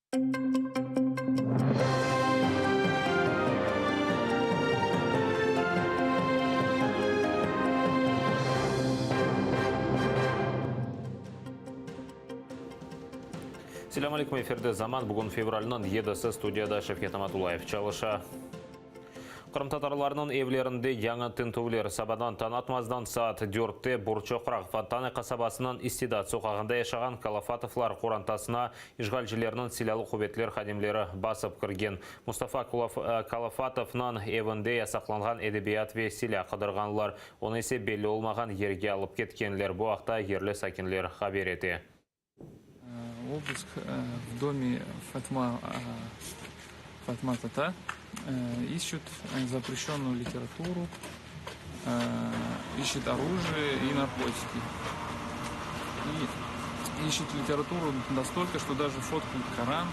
Selam aleyküm, efirde zaman. Bugün fevralının 7'si studiyada Şevket Amatulayev çalışa. Kırım tatarlarının evlerinde yanı tintuvler sabadan tanatmazdan saat 4'te Burçoqraq Fontana kasabasının istidat sokağında yaşagan Kalafatovlar Kurantasına işgalcilerinin silahlı kuvvetler xadimleri basıp kirgen. Mustafa Kalafatov'nın evinde yasaklangan edebiyat ve silah qadırganlar. Onu ise belli olmagan yerge alıp ketkenler. Bu haqda yerli sakinler haber etti. Обыск в доме Фатма Тата. Ищут запрещенную литературу, ищут оружие и наркотики. И ищут литературу настолько, что даже фоткают Коран.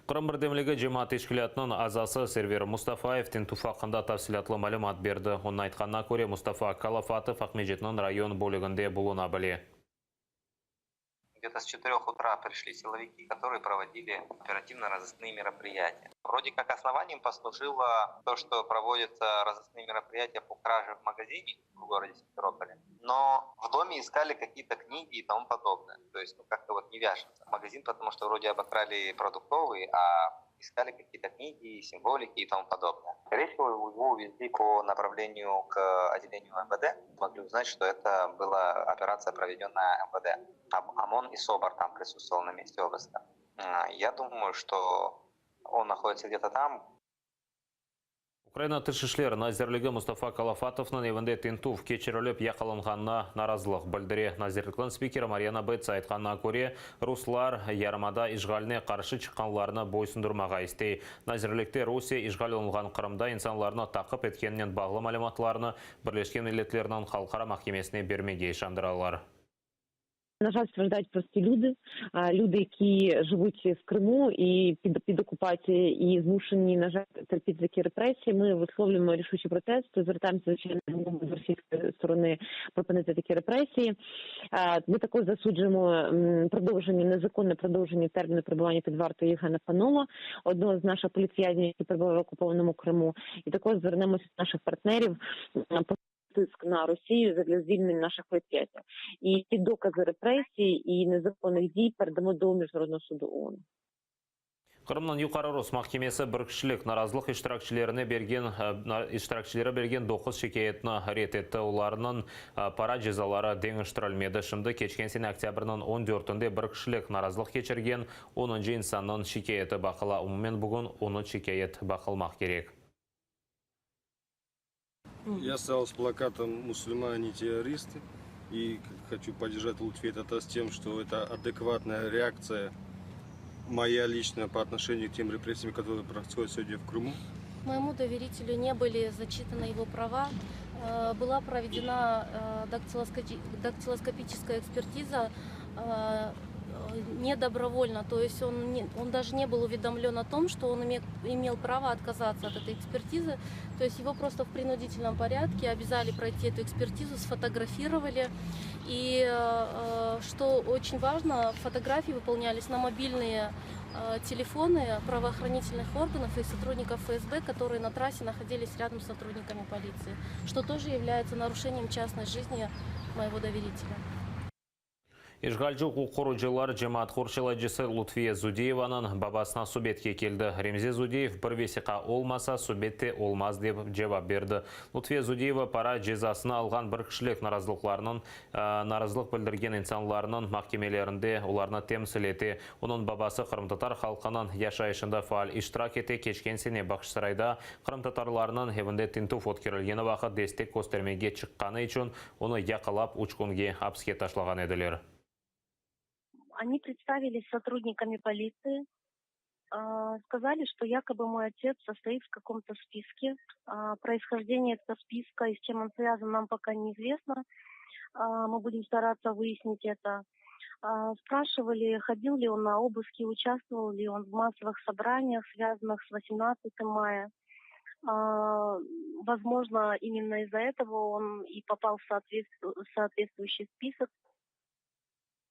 Qırım Birdemligi Cemaat Teşkilatı'nın azası Server Mustafaev Tintuv haqında tafsilatlı malumat berdi. Onun aytqanına ko'ra Mustafa Kalafatov Ахмежетнің район бөлігінде buluna bili. Где-то с 4 утра пришли силовики, которые проводили оперативно-розыскные мероприятия. Вроде как основанием послужило то, что проводятся розыскные мероприятия по краже в магазине в городе Симферополе. Но в доме искали какие-то книги и тому подобное. То есть как-то вот не вяжется. Магазин, потому что вроде обокрали продуктовый, а искали какие-то книги, символики и тому подобное. Скорее всего, его увезли по направлению к отделению МВД. Могли узнать, что это была операция, проведенная МВД. ОМОН и СОБР там присутствовал на месте обыска. Я думаю, что он находится где-то там. Украина тышышлер Назирлігі Mustafa Kalafatovның evінде тентув кечіріліп яқаланғанына наразылық білдіре. Назирліктің спикері Марьяна Бетс айтқанына көре, руслар ярмада ишғаліне қаршы шыққанларына бойсындырмаға істей. Назирлікте Русия ишғал олынған Қырымда инсанларына тақып еткенінен бағлы малыматларыны Бірлескен Миллетлерінің халқара махкемесіне бермеге шандыралар. На жаль, страждають прості люди, які живуть в Криму і під окупацією, і змушені, на жаль, терпіти такі репресії. Ми висловлюємо рішучий протест, звертаємося, звичайно, з російської сторони припинити такі репресії. Ми також засуджуємо незаконне продовження терміну перебування під вартою Євгена Панова, одного з наших політв'язнів, який перебуває в окупованому Криму. І також звернемося до наших партнерів тиск на Росію для звільнення наших політв'язнів. І ті докази репресій і незаконних дій передамо до Міжнародного суду ООН. Қырымның Юқары Рус махкемесі бір кішілік наразылық іштиракчілері берген 9 шекаетіні рет етті. Оларының пара жазалары деңіштірілмеді. Шымды кечкен сен октябрінің 14-інде бір кішілік наразылық кечірген 10-шы инсанның шекаеті бақыла. Умумен бүгін 10 шекает бақылмақ керек. Я стал с плакатом «Мусульмане террористы» и хочу поддержать Лутфия Тата с тем, что это адекватная реакция моя личная по отношению к тем репрессиям, которые происходят сегодня в Крыму. Моему доверителю не были зачитаны его права. Была проведена дактилоскопическая экспертиза недобровольно, то есть он даже не был уведомлен о том, что он имел право отказаться от этой экспертизы, то есть его просто в принудительном порядке обязали пройти эту экспертизу, сфотографировали, и что очень важно, фотографии выполнялись на мобильные телефоны правоохранительных органов и сотрудников ФСБ, которые на трассе находились рядом с сотрудниками полиции, что тоже является нарушением частной жизни моего доверителя. Ишгалжы құқырыжылар жемат құршылайжысы Лутфия Зудееваның бабасына субетке келді. Ремзе Зудеев бір весіқа олмаса, субетте олмаз деп жауап берді. Лутфия Зудеева пара жезасына алған бір кішілік наразылық білдірген инсанларының махкемелерінде оларына темсіл еті. Оның бабасы қырымтатар халқының яшайышында фаал иштирак ете кечкен сене Бақшсарайда қырымтатарларының евінде тинтуф өткерілгені вақыт дестек көстермеге шыққаны үшін оны яқалап учкунге апске ташлаган еділер. Они представились сотрудниками полиции, сказали, что якобы мой отец состоит в каком-то списке. Происхождение этого списка и с чем он связан, нам пока неизвестно. Мы будем стараться выяснить это. Спрашивали, ходил ли он на обыски, участвовал ли он в массовых собраниях, связанных с 18 мая. Возможно, именно из-за этого он и попал в соответствующий список.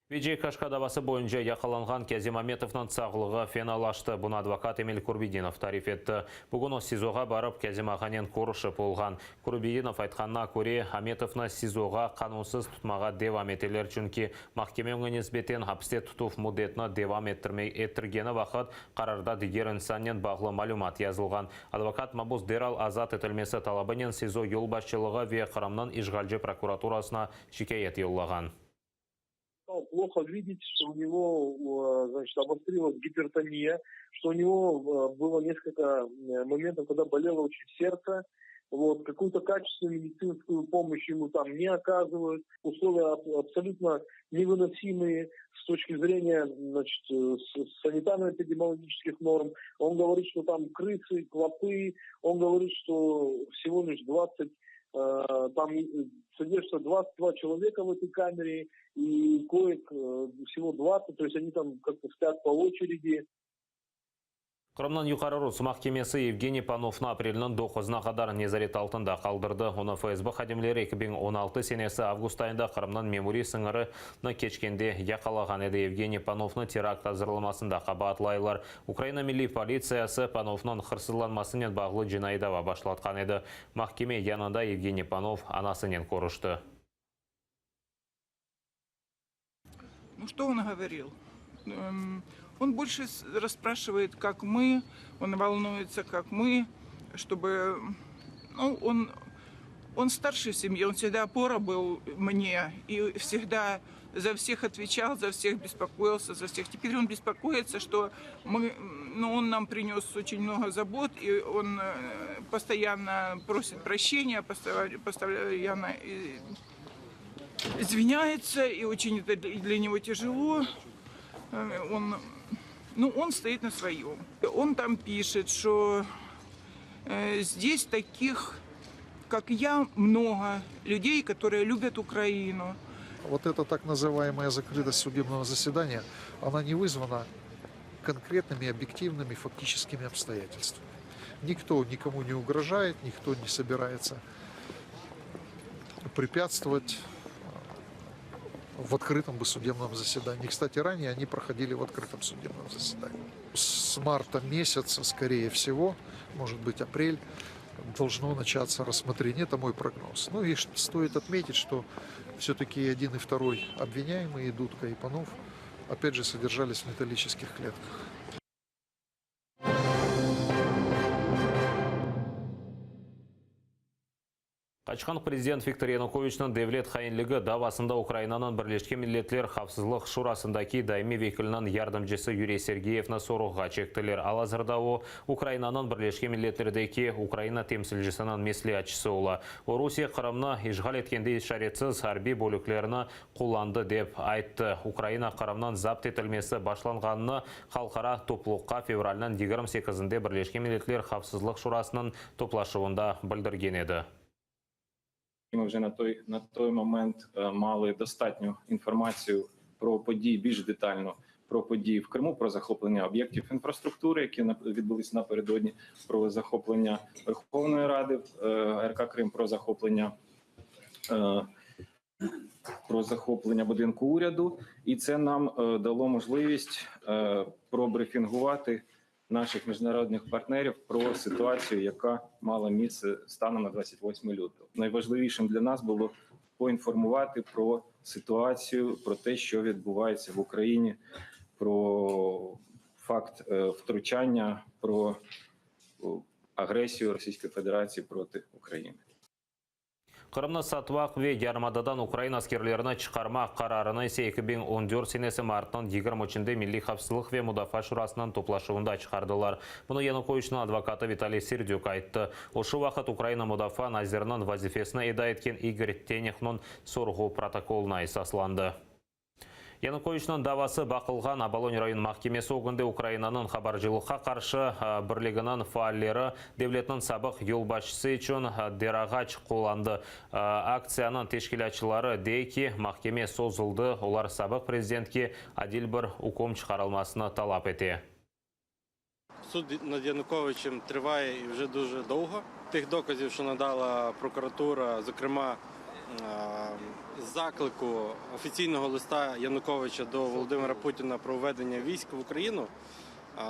Виджей Кашка давасы бойынша яқаланған Кязим Аметовның сағылығы фенал ашты. Бұны адвокат Эмиль Курбидинов тариф етті. Бүгін о СИЗОға барып Кязим Ағанен көріші болған. Курбидинов айтқанына көре Аметовны СИЗОға қанунсыз тұтмаға девам етелер, чүнки махкеме өңінізбетен хапсте тұтув мұдетіні девам еттіргені вақыт қарарда дигер инсанен бағлы малюмат язылған. Адвокат Мабуз Дерал азат етілмесі талабынен СИЗО ел басшылығы ве қырамнан Ишгалжы прокуратурасына шикает еллаған. Плохо видеть, что у него, значит, обострилась гипертония, что у него было несколько моментов, когда болело очень сердце. Вот, какую-то качественную медицинскую помощь ему там не оказывают. Условия абсолютно невыносимые с точки зрения, значит, санитарно-эпидемиологических норм. Он говорит, что там крысы, клопы. Он говорит, что всего лишь 20, там содержится 22 человека в этой камере, и коек всего 20, то есть они там как-то спят по очереди. Қырымнан юқары Рус махкемесі Евгений Пановны апрелінің 9-на қадар незарет алтында қалдырды. Оны ФСБ қадемлері 2016 сенесі август айында Қырымнан мемори сыңырыны кечкенде яқалаған еді. Евгений Пановны теракт азырылмасында қабатлайлар. Украина милли полициясы Пановның қырсызланмасымен бағлы жинайдава башлатқан еді. Махкеме янында Евгений Панов анасынен көрішті. Ну, что он говорил? Он больше расспрашивает, как мы, он волнуется, как мы, чтобы... Ну, он старший в семье, он всегда опора был мне, и всегда за всех отвечал, за всех беспокоился, за всех. Теперь он беспокоится, что он нам принес очень много забот, и он постоянно просит прощения, постоянно извиняется, и очень это для него тяжело. Он стоит на своем. Он там пишет, что здесь таких, как я, много людей, которые любят Украину. Вот эта так называемая закрытость судебного заседания, она не вызвана конкретными объективными фактическими обстоятельствами. Никто никому не угрожает, никто не собирается препятствовать в открытом бы судебном заседании. Кстати, ранее они проходили в открытом судебном заседании. С марта месяца, скорее всего, может быть апрель, должно начаться рассмотрение. Это мой прогноз. Ну и стоит отметить, что все-таки и один, и второй обвиняемые, и Дудка, и Панов, опять же, содержались в металлических клетках. Қачқан президент Виктор Януковичның Девлет хайынлігі давасында Украинаның Бірлешкен Миллетлер Қавсызлық Шурасындаки дайми векілінің ярдымжысы Юрий Сергеевна соруға чектілер. Ал азырда о Украинаның Бірлешкен Миллетлердеки Украина темсілжісінің меслиятчысы ола. О Русия Қырымны ишғал еткенде шаретсіз харби бөліклеріні қоланды деп айтты. Украина Қырымнан запт етілмесі башланғаныны халқара топлыққа февральнан 28-інде Бірлешкен Миллетлер Қавсызлық Шурасының топлашуында білдірген еді. Ми вже на той момент мали достатню інформацію про події, більш детально про події в Криму, про захоплення об'єктів інфраструктури, які відбулися напередодні, про захоплення Верховної Ради РК Крим, про захоплення будинку уряду. І це нам дало можливість пробрифінгувати наших міжнародних партнерів про ситуацію, яка мала місце станом на 28 лютого. Найважливішим для нас було поінформувати про ситуацію, про те, що відбувається в Україні, про факт втручання, про агресію Російської Федерації проти України. Қырымны сатвақ ве ярмададан Украина аскерлеріні чықарма қарарыны 2014 сенесі мартынан 23-інде Милли қапсылық ве Мудафа Шурасынан топлашуында чықардылар. Бұны Януковичның адвокаты Виталий Сердюк айтты. Ошы вақыт Украина Мудафа назирінің вазифесіне еда еткен Игорь Тенехнің сорғу протоколына эсасланды. Януковичның давасы бақылған Абалон район махкемесі оғынды Украинаның хабаржылыққа қаршы бірлігінің фааллері Девлетінің сабық елбашысы үшін дерағач қоланды. Акцияның тешкілятшылары дейки махкеме созылды, олар сабық президентке адил бір уком шығарылмасыны талап ете. Суд над Януковичем триває і вже дуже довго. Тих доказів, що надала прокуратура, зокрема заклику офіційного листа Януковича до Володимира Путіна про введення військ в Україну,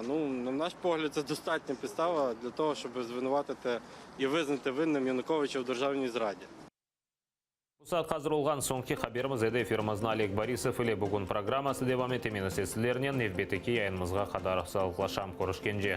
на наш погляд, це достатня підстава для того, щоб звинуватити і визнати винним Януковича в державній зраді. Усат қазір олған соңғы хаберіміз еді эфиріміздің Олег Борисов или бүгін программасы девам етемін сіздерінен невбетеке яйынымызға қадар салғылашам көрішкенже.